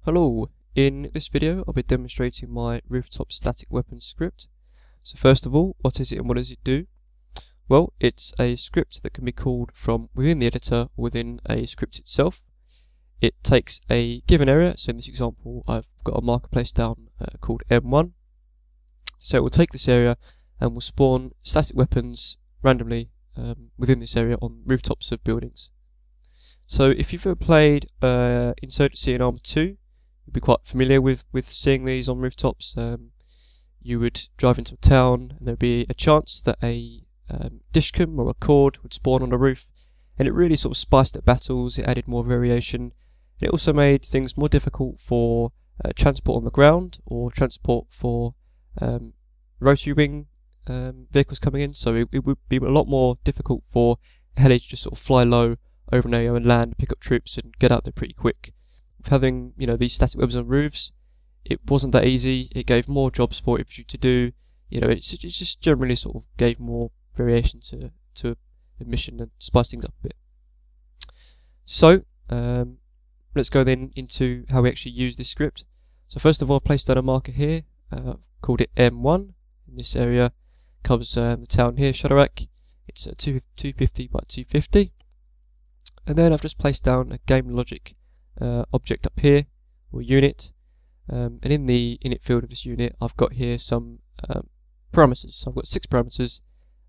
Hello, in this video I'll be demonstrating my Rooftop static weapons script. So first of all, what is it and what does it do? Well, it's a script that can be called from within the editor or within a script itself. It takes a given area, so in this example I've got a marker placed down called M1. So it will take this area and will spawn static weapons randomly within this area on rooftops of buildings. So if you've ever played Insurgency in Arma 2, you'd be quite familiar with seeing these on rooftops. You would drive into a town and there'd be a chance that a dishcam or a cord would spawn on a roof, and it really sort of spiced up battles. It added more variation. It also made things more difficult for transport on the ground or transport for rotary wing vehicles coming in, so it would be a lot more difficult for a heli to just sort of fly low over an area and land, pick up troops and get out there pretty quick. With having, these static weapons on roofs, it wasn't that easy. It gave more jobs for you to do. It just generally sort of gave more variation to a mission and spiced things up a bit. So let's go then into how we actually use this script. So first of all, I've placed down a marker here, called it M1. In this area covers the town here, Shadorak. It's 250 by 250. And then I've just placed down a game logic object up here, or unit, and in the init field of this unit I've got here some parameters. So I've got 6 parameters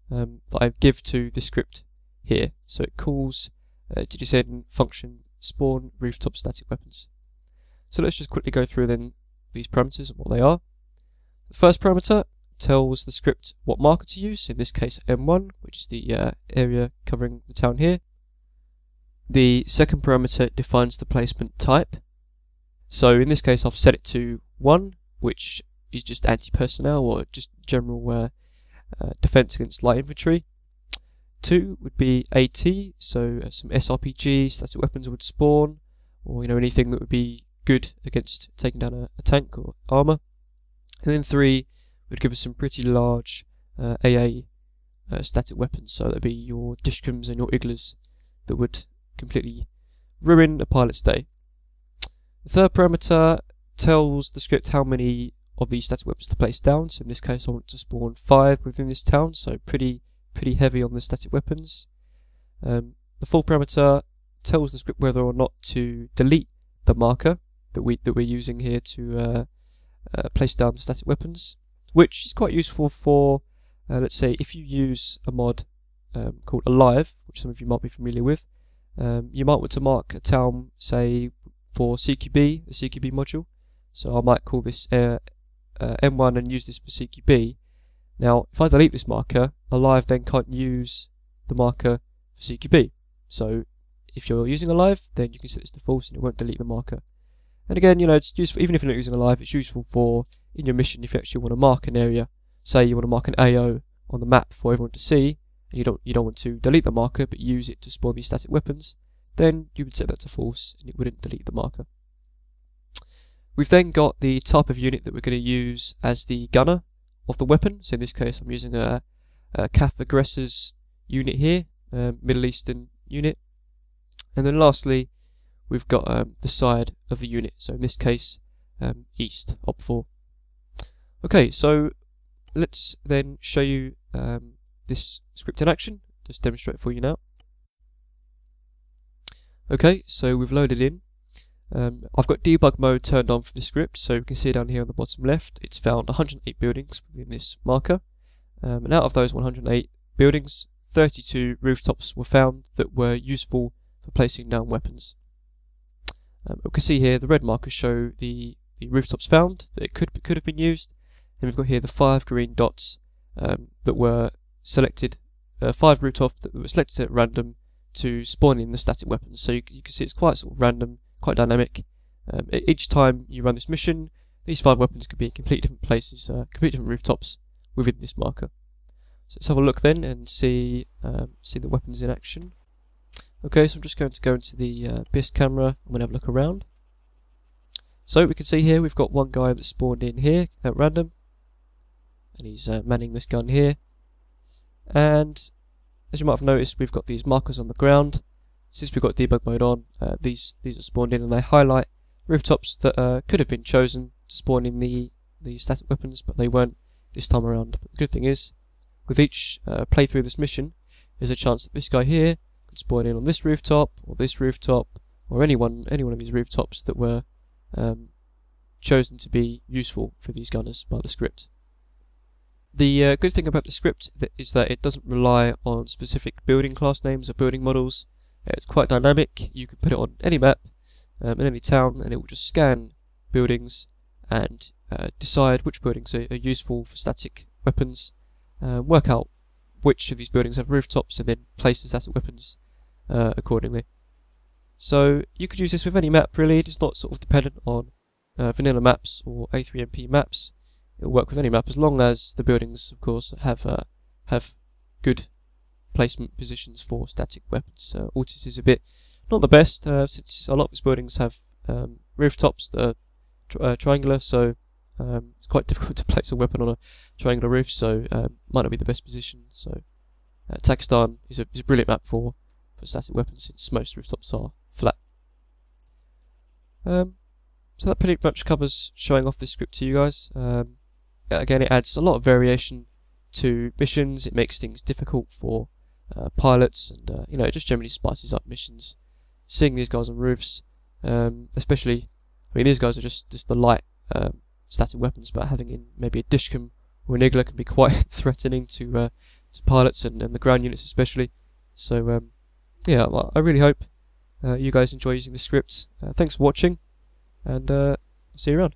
that I give to this script here. So it calls GDSN function spawn rooftop static weapons. So let's just quickly go through then these parameters and what they are. The first parameter tells the script what marker to use, in this case M1, which is the area covering the town here. The second parameter defines the placement type. So in this case I've set it to 1, which is just anti-personnel or just general defense against light infantry. 2 would be AT, so some SRPG, static weapons would spawn, or anything that would be good against taking down a tank or armor. And then 3 would give us some pretty large AA static weapons, so that'd be your dishcams and your igglers that would completely ruin a pilot's day. The third parameter tells the script how many of these static weapons to place down. So in this case I want to spawn 5 within this town, so pretty heavy on the static weapons. The fourth parameter tells the script whether or not to delete the marker that we're using here to place down the static weapons, which is quite useful for let's say if you use a mod called Alive, which some of you might be familiar with. You might want to mark a town, say, for CQB, the CQB module. So I might call this M1 and use this for CQB. Now, if I delete this marker, Alive then can't use the marker for CQB. So if you're using Alive, then you can set this to false and it won't delete the marker. And again, it's useful, even if you're not using Alive, it's useful for, in your mission, if you actually want to mark an area, say you want to mark an AO on the map for everyone to see, and you don't want to delete the marker but use it to spawn these static weapons, then you would set that to false and it wouldn't delete the marker. We've then got the type of unit that we're going to use as the gunner of the weapon. So in this case I'm using a CAF aggressors unit here, Middle Eastern unit. And then lastly we've got the side of the unit, so in this case east, op4. Okay, so let's then show you this script in action. Just demonstrate it for you now. Okay, so we've loaded in. I've got debug mode turned on for the script, so we can see down here on the bottom left it's found 108 buildings within this marker, and out of those 108 buildings 32 rooftops were found that were useful for placing down weapons. We can see here the red markers show the rooftops found that it could have been used, and we've got here the 5 green dots that were selected, 5 rooftops that were selected at random to spawn in the static weapons. So you can see it's quite sort of random, quite dynamic. Each time you run this mission, these 5 weapons could be in completely different places, completely different rooftops within this marker. So let's have a look then and see the weapons in action. Okay, so I'm just going to go into the BIS camera and we'll have a look around. So we can see here we've got one guy that spawned in here at random, and he's manning this gun here. And as you might have noticed, we've got these markers on the ground. Since we've got debug mode on, these are spawned in and they highlight rooftops that could have been chosen to spawn in the static weapons, but they weren't this time around. But the good thing is, with each playthrough of this mission, there's a chance that this guy here could spawn in on this rooftop, or any one of these rooftops that were chosen to be useful for these gunners by the script. The good thing about the script is that it doesn't rely on specific building class names or building models. It's quite dynamic. You can put it on any map, in any town, and it will just scan buildings and decide which buildings are useful for static weapons, work out which of these buildings have rooftops, and then place the static weapons accordingly. So you could use this with any map really. It's not sort of dependent on vanilla maps or A3MP maps. It'll work with any map as long as the buildings, of course, have good placement positions for static weapons. Altis is a bit not the best since a lot of its buildings have rooftops that are triangular, so it's quite difficult to place a weapon on a triangular roof, so might not be the best position. So Takistan is a brilliant map for static weapons since most rooftops are flat. So that pretty much covers showing off this script to you guys. Again, it adds a lot of variation to missions. It makes things difficult for pilots, and it just generally spices up missions. Seeing these guys on roofs, especially, I mean, these guys are just the light static weapons, but having in maybe a dishcom or an igla can be quite threatening to pilots and the ground units especially. So yeah, I really hope you guys enjoy using the script. Thanks for watching, and I'll see you around.